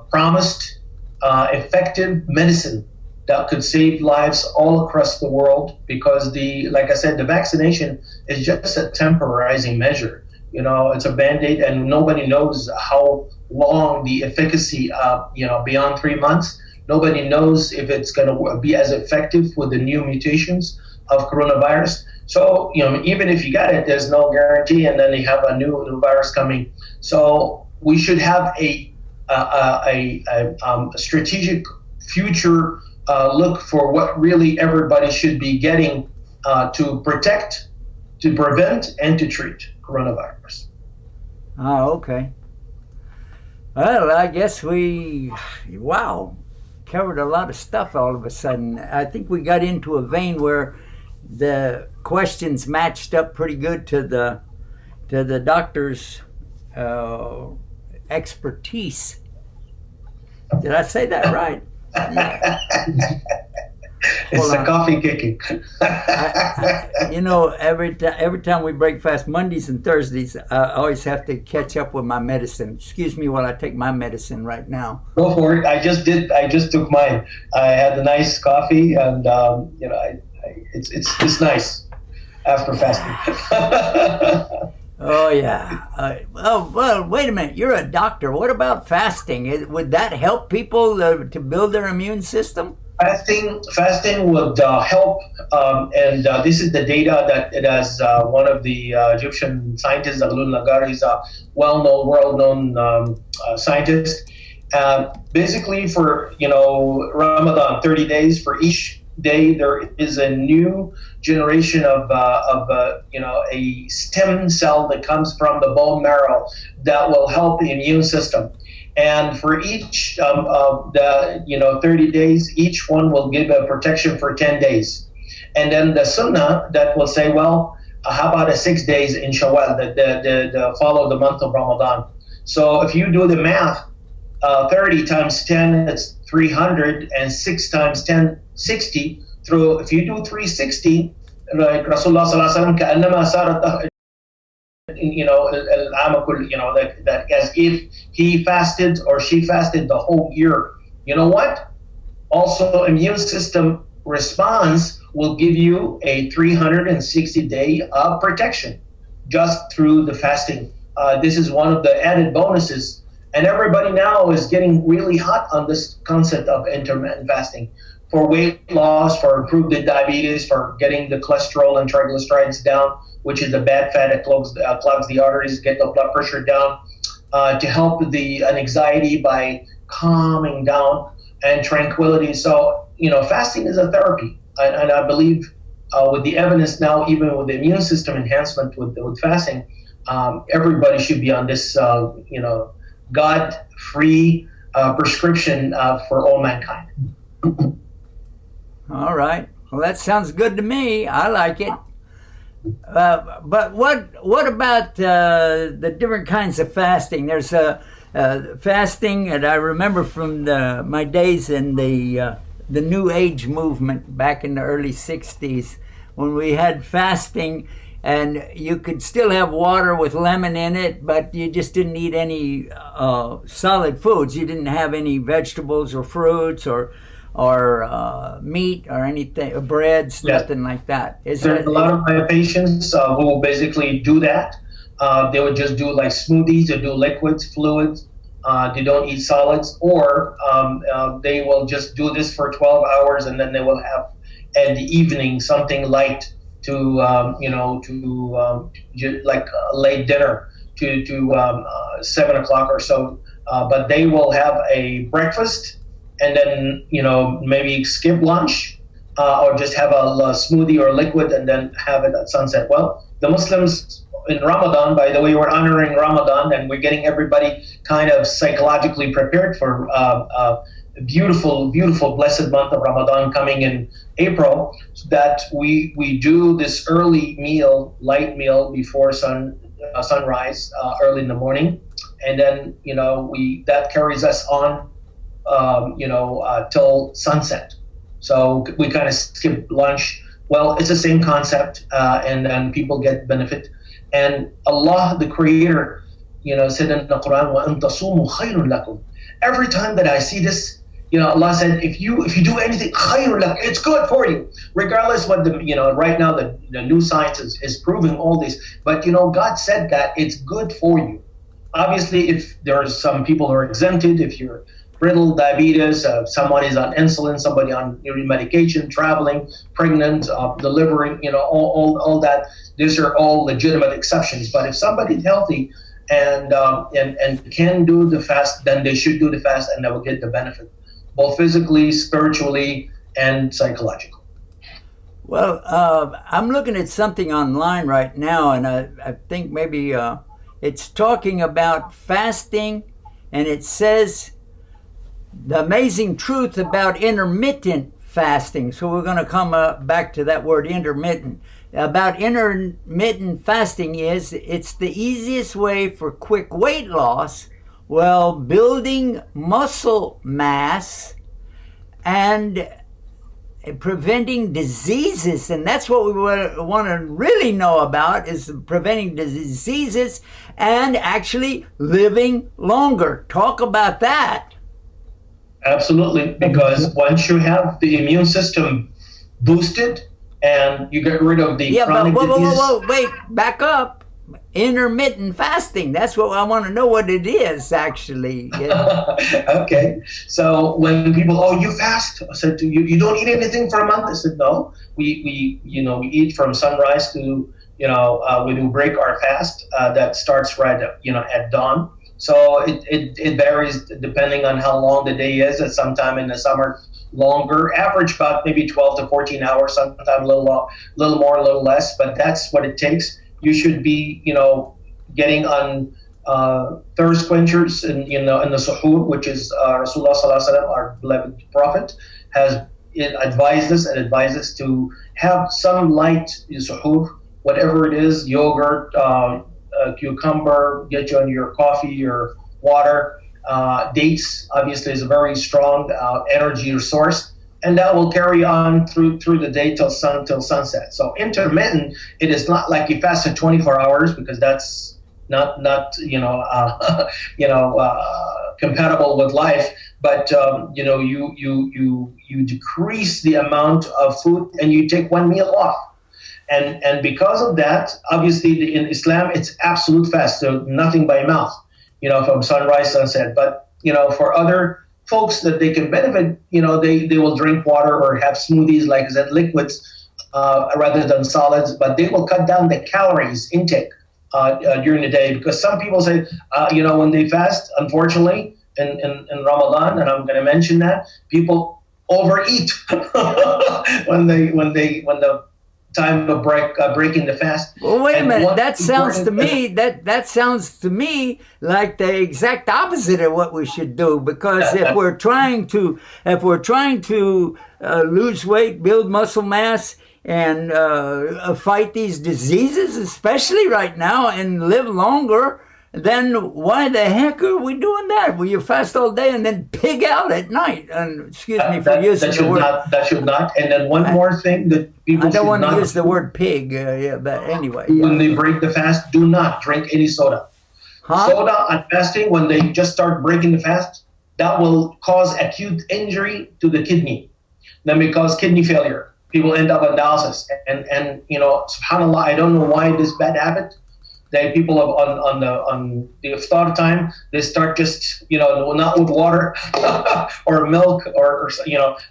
Speaker 5: promised effective medicine that could save lives all across the world, because like I said, the vaccination is just a temporizing measure. It's a Band-Aid, and nobody knows how long the efficacy, beyond 3 months. Nobody knows if it's going to be as effective with the new mutations of coronavirus. So, even if you got it, there's no guarantee, and then you have a new virus coming. So we should have a strategic future look for what really everybody should be getting to protect, to prevent, and to treat coronavirus.
Speaker 1: Oh, okay. Well, I guess covered a lot of stuff all of a sudden. I think we got into a vein where the questions matched up pretty good to the doctor's expertise. Did I say that right? Yeah.
Speaker 5: It's the coffee kicking.
Speaker 1: Every time we break fast Mondays and Thursdays, I always have to catch up with my medicine. Excuse me while I take my medicine right now.
Speaker 5: Go for it. I just took mine. I had a nice coffee, and it's nice after fasting.
Speaker 1: Oh yeah. Well, wait a minute. You're a doctor. What about fasting? Would that help people to build their immune system?
Speaker 5: Fasting would help, and this is the data that it has. One of the Egyptian scientists, Abdul Nagar, he's a world-known scientist. Basically, for Ramadan, 30 days, for each day there is a new generation of a stem cell that comes from the bone marrow that will help the immune system. And for each 30 days, each one will give a protection for 10 days. And then the sunnah that will say, well, how about a 6 days in Shawwal, that follow the month of Ramadan. So if you do the math, 30 times 10, it's 300, and 6 times 10, 60. If you do 360, like Rasulullah sallallahu alaihi wasallam, كأنما صارت that as if he fasted or she fasted the whole year. You know what? Also, immune system response will give you a 360-day of protection just through the fasting this is one of the added bonuses. And everybody now is getting really hot on this concept of intermittent fasting for weight loss, for improved diabetes, for getting the cholesterol and triglycerides down, which is the bad fat that clogs the arteries, get the blood pressure down, to help with the anxiety by calming down and tranquility. So, fasting is a therapy. And I believe with the evidence now, even with the immune system enhancement with fasting, everybody should be on this, God-free prescription for all mankind.
Speaker 1: All right. Well, that sounds good to me. I like it. But what about the different kinds of fasting? There's fasting, and I remember from my days in the New Age movement back in the early 60s, when we had fasting, and you could still have water with lemon in it, but you just didn't eat any solid foods. You didn't have any vegetables or fruits or meat or anything, or breads, nothing like that.
Speaker 5: There's a lot of my patients who will basically do that. They would just do like smoothies, they do liquids, fluids. They don't eat solids, or they will just do this for 12 hours, and then they will have at the evening something light to like a late dinner to 7 o'clock or so. But they will have a breakfast, and then maybe skip lunch, or just have a smoothie or liquid, and then have it at sunset. Well, the Muslims in Ramadan, by the way, we're honoring Ramadan, and we're getting everybody kind of psychologically prepared for a beautiful, beautiful, blessed month of Ramadan coming in April, so that we do this early meal, light meal before sunrise, early in the morning, and then that carries us on till sunset. So we kind of skip lunch. Well, it's the same concept, and then people get benefit. And Allah, the Creator, said in the Quran, وَأَن تَصُومُوا خَيْرٌ لَكُمْ. Every time that I see this, Allah said, if you do anything, خَيْرٌ لَكُمْ, it's good for you. Regardless what right now the new science is proving all this. But God said that it's good for you. Obviously, if there are some people who are exempted, if you're brittle, diabetes, someone is on insulin, somebody on medication, traveling, pregnant, delivering, all that. These are all legitimate exceptions. But if somebody's healthy and can do the fast, then they should do the fast, and they will get the benefit, both physically, spiritually, and psychologically.
Speaker 1: Well, I'm looking at something online right now, and I think maybe it's talking about fasting, and it says the amazing truth about intermittent fasting. So we're going to come back to that word intermittent. About intermittent fasting is it's the easiest way for quick weight loss while building muscle mass and preventing diseases. And that's what we want to really know about, is preventing diseases and actually living longer. Talk about that.
Speaker 5: Absolutely, because once you have the immune system boosted and you get rid of the chronic disease.
Speaker 1: Whoa, wait, back up. Intermittent fasting, that's what I want to know what it is, actually. Yeah.
Speaker 5: Okay, so when people, you fast, I said, you don't eat anything for a month? I said, no, we eat from sunrise to, we do break our fast, that starts right at dawn. So it varies depending on how long the day is. At sometime in the summer, longer, average about maybe 12 to 14 hours, sometimes a little more, a little less, but that's what it takes. You should be, getting on thirst quenchers in the suhoor, which is Rasulullah Sallallahu Alaihi Wasallam, our beloved Prophet, has advised us to have some light suhoor, whatever it is, yogurt, cucumber, get you on your coffee, your water. Dates obviously is a very strong energy source, and that will carry on through the day till sunset. So intermittent, it is not like you fasted 24 hours, because that's not compatible with life. But you decrease the amount of food, and you take one meal off. And because of that, obviously in Islam, it's absolute fast, so nothing by mouth, from sunrise, sunset. But, for other folks that they can benefit, they will drink water or have smoothies, like I said, liquids, rather than solids, but they will cut down the calories intake during the day, because some people say, when they fast, unfortunately, in Ramadan, and I'm going to mention that, people overeat when the time of breaking the fast.
Speaker 1: Well, wait a
Speaker 5: And
Speaker 1: minute.
Speaker 5: what's
Speaker 1: That sounds to
Speaker 5: important-
Speaker 1: me that sounds to me like the exact opposite of what we should do. Because if we're trying to lose weight, build muscle mass, and fight these diseases, especially right now, and live longer, then why the heck are we doing that? Well, you fast all day and then pig out at night. And excuse me for using
Speaker 5: that
Speaker 1: the
Speaker 5: should
Speaker 1: word.
Speaker 5: that should not. And then one more thing that people
Speaker 1: I don't
Speaker 5: should
Speaker 1: want to
Speaker 5: not
Speaker 1: use the word pig. Yeah, but anyway.
Speaker 5: when they break the fast, do not drink any soda.
Speaker 1: Huh?
Speaker 5: Soda on fasting, when they just start breaking the fast, that will cause acute injury to the kidney. Then may cause kidney failure. People end up on dialysis. And subhanAllah, I don't know why this bad habit. That people on the iftar time, they start just, not with water or milk or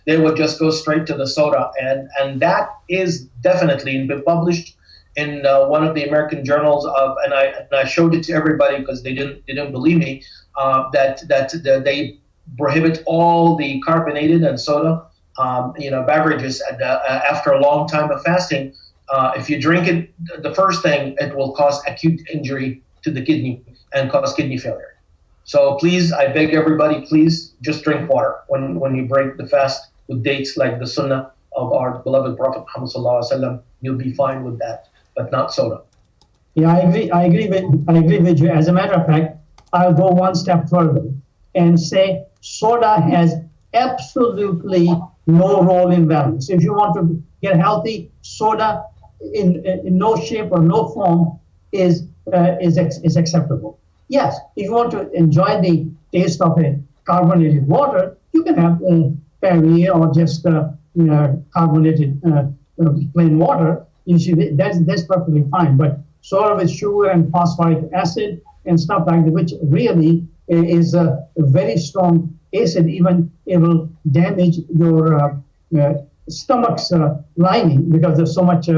Speaker 5: they would just go straight to the soda. And that is definitely been published in one of the American journals and I showed it to everybody because they didn't believe me, that they prohibit all the carbonated and soda, beverages after a long time of fasting. If you drink it, the first thing, it will cause acute injury to the kidney and cause kidney failure. So please, I beg everybody, please just drink water when you break the fast with dates like the sunnah of our beloved Prophet Muhammad sallallahu alaihi wasallam. You'll be fine with that, but not soda.
Speaker 6: Yeah, I agree with you. As a matter of fact, I'll go one step further and say soda has absolutely no role in wellness. If you want to get healthy, soda in no shape or no form is acceptable. Yes, if you want to enjoy the taste of a carbonated water, you can have Perrier or just carbonated plain water. That's perfectly fine. But soda with sugar and phosphoric acid and stuff like that, which really is a very strong acid, even it will damage your stomach's lining because there's so much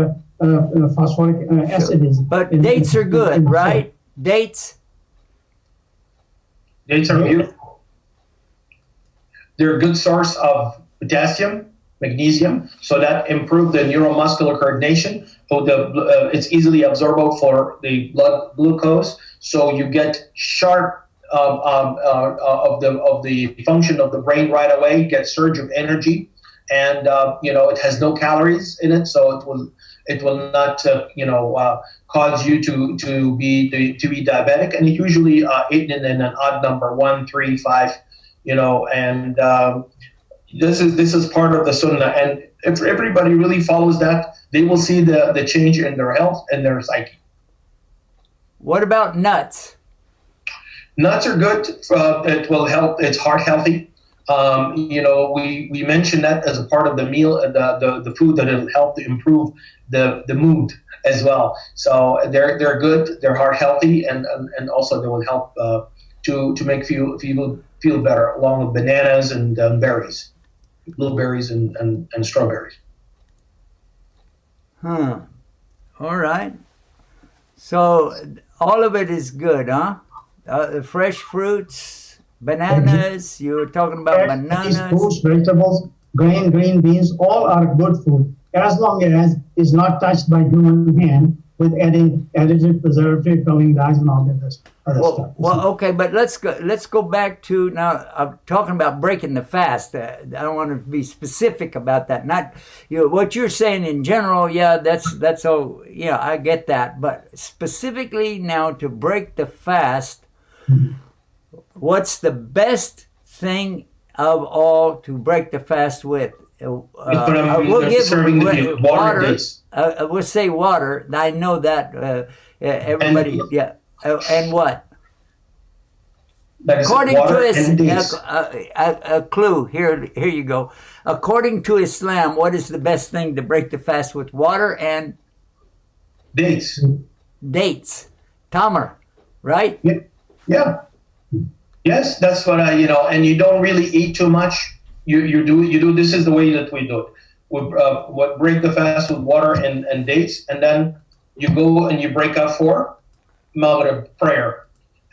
Speaker 6: phosphoric acid.
Speaker 1: But dates are good, right? Dates.
Speaker 5: Dates are beautiful. They're a good source of potassium, magnesium, so that improve the neuromuscular coordination. So it's easily absorbable for the blood glucose, so you get sharp of the function of the brain right away. You get surge of energy, and it has no calories in it, so it will not cause you to be diabetic. And usually eaten in an odd number, 1, 3, 5, and this is part of the sunnah. And if everybody really follows that, they will see the change in their health and their psyche.
Speaker 1: What about nuts?
Speaker 5: Nuts are good. It will help. It's heart healthy. We mentioned that as a part of the meal, the food that will help to improve the mood as well. So they're good. They're heart healthy, and also they will help to make you feel better, along with bananas and berries, blueberries and strawberries.
Speaker 1: All right. So all of it is good, huh? Fresh fruits, bananas. You were talking about bananas.
Speaker 6: Fruits, vegetables, green beans, all are good food as long as it's not touched by human hand with adding additive, preservative, coloring dyes, and all that other stuff.
Speaker 1: Well, okay, but let's go back to now. I'm talking about breaking the fast. I don't want to be specific about that. Not what you're saying in general. Yeah, that's all. Yeah, I get that. But specifically now to break the fast, what's the best thing of all to break the fast with? We'll give water. We'll say water. I know that everybody. And what? According to a clue. Here you go. According to Islam, what is the best thing to break the fast with? Water and
Speaker 5: Dates.
Speaker 1: Dates. Tamar, right?
Speaker 5: Yeah. Yeah. Yes, that's what and you don't really eat too much. You do. This is the way that we do it. We break the fast with water and dates, and then you go and you break up for Maghrib prayer.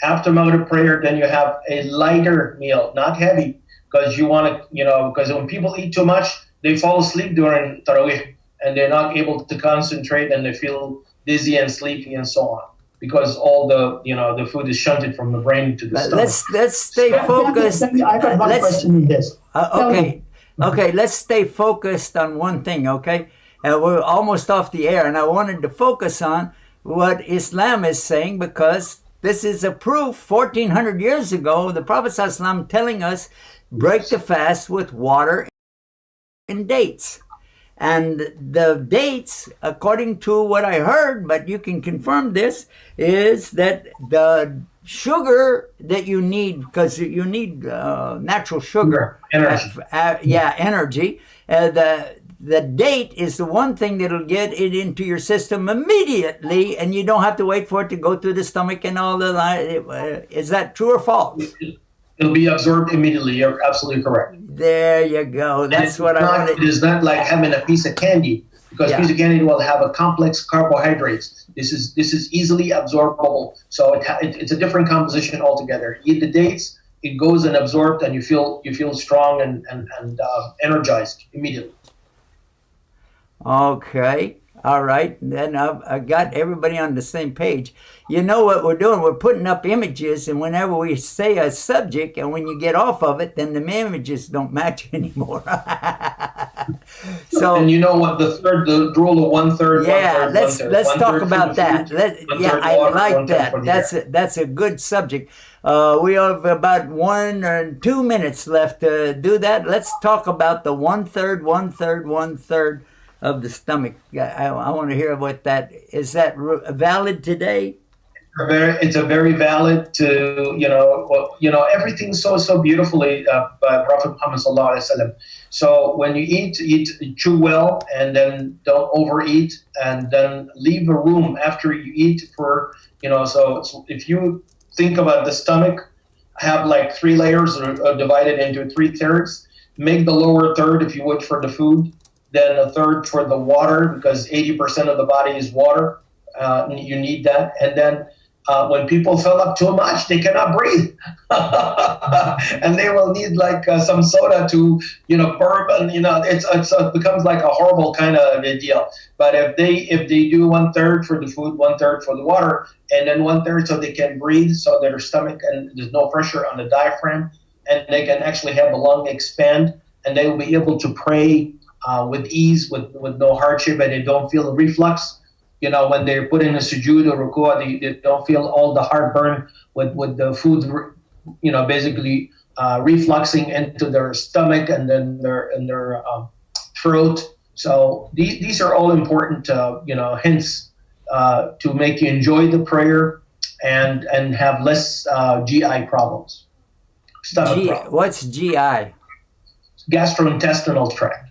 Speaker 5: After Maghrib prayer, then you have a lighter meal, not heavy, because you want to, because when people eat too much, they fall asleep during Tarawih, and they're not able to concentrate, and they feel dizzy and sleepy and so on, because all the food is shunted from the brain to the stomach.
Speaker 1: Let's stay focused.
Speaker 6: I got one question in this.
Speaker 1: Okay, let's stay focused on one thing, okay? We're almost off the air, and I wanted to focus on what Islam is saying, because this is a proof. 1400 years ago, the Prophet ﷺ telling us, break the fast with water and dates. And the dates, according to what I heard, but you can confirm this, is that the sugar that you need, because you need natural sugar.
Speaker 5: Energy.
Speaker 1: Energy. The date is the one thing that'll get it into your system immediately, and you don't have to wait for it to go through the stomach and all the. Is that true or false?
Speaker 5: It'll be absorbed immediately. You're absolutely correct.
Speaker 1: There you go. That's what I wanted.
Speaker 5: It is not like having a piece of candy, because piece of candy will have a complex carbohydrates. This is easily absorbable. So it's a different composition altogether. Eat the dates, it goes and absorbed, and you feel strong and energized immediately.
Speaker 1: Okay. All right. Then I got everybody on the same page. You know what we're doing? We're putting up images, and whenever we say a subject, and when you get off of it, then the images don't match anymore. So,
Speaker 5: and you know what the rule of 1/3.
Speaker 1: Yeah,
Speaker 5: 1/3,
Speaker 1: let's
Speaker 5: 1/3
Speaker 1: talk about that. I
Speaker 5: water,
Speaker 1: like that.
Speaker 5: 1/3
Speaker 1: That's a good subject. We have about 1 or 2 minutes left to do that. Let's talk about the 1/3, 1/3, 1/3 of the stomach. I want to hear what that is. That valid today?
Speaker 5: It's a very valid to everything's so beautifully by Prophet Muhammad sallallahu alaihi wasallam. So when you eat, chew well, and then don't overeat, and then leave a room after you eat for So if you think about the stomach, have like 3 layers divided into 3/3. Make the lower third, if you would, for the food. Then a third for the water, because 80% of the body is water. You need that. And then when people fill up too much, they cannot breathe. And they will need like some soda to, burp. And, it becomes like a horrible kind of a deal. But if they do 1/3 for the food, 1/3 for the water, and then 1/3 so they can breathe, so their stomach, and there's no pressure on the diaphragm, and they can actually have the lung expand, and they will be able to pray with ease, with no hardship, and they don't feel reflux. When they're put in a sujood or ruku', they don't feel all the heartburn with the food, basically refluxing into their stomach and then their throat. So these are all important, hints to make you enjoy the prayer and have less GI problems. Stomach problems.
Speaker 1: What's GI?
Speaker 5: Gastrointestinal tract.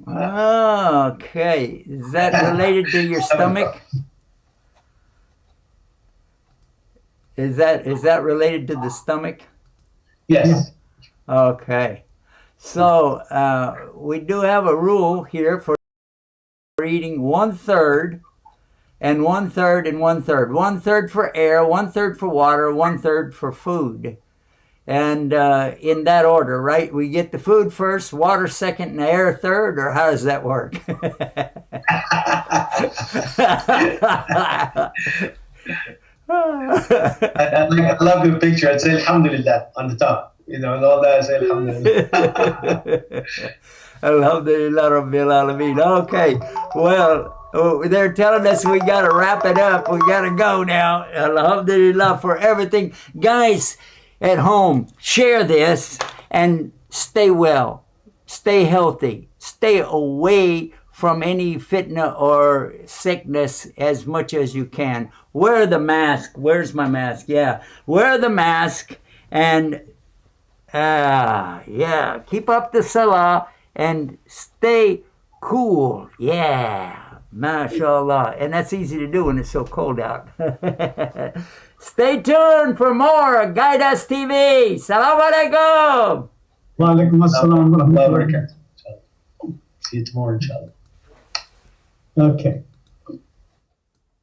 Speaker 1: Okay. Is that related to your stomach? Is that related to the stomach?
Speaker 5: Yes.
Speaker 1: Okay. So we do have a rule here for eating 1/3 and 1/3 and 1/3. 1/3 for air, 1/3 for water, 1/3 for food. And in that order, right? We get the food first, water second, and air third, or how does that work?
Speaker 5: I love your picture. It says Alhamdulillah on the top. And all that, say Alhamdulillah.
Speaker 1: Alhamdulillah Rabbil Alameen. Okay, well, they're telling us we got to wrap it up. We got to go now. Alhamdulillah for everything. Guys, at home, share this and stay well, stay healthy, stay away from any fitna or sickness as much as you can. Wear the mask. Where's my mask? Yeah, wear the mask and keep up the salah and stay cool. Yeah. MashaAllah. And that's easy to do when it's so cold out. Stay tuned for more Guide Us TV. Salam alaikum.
Speaker 6: Wa alaikum assalam wa rahmatullahi wa barakatuh.
Speaker 5: See you tomorrow, inshallah.
Speaker 6: Okay.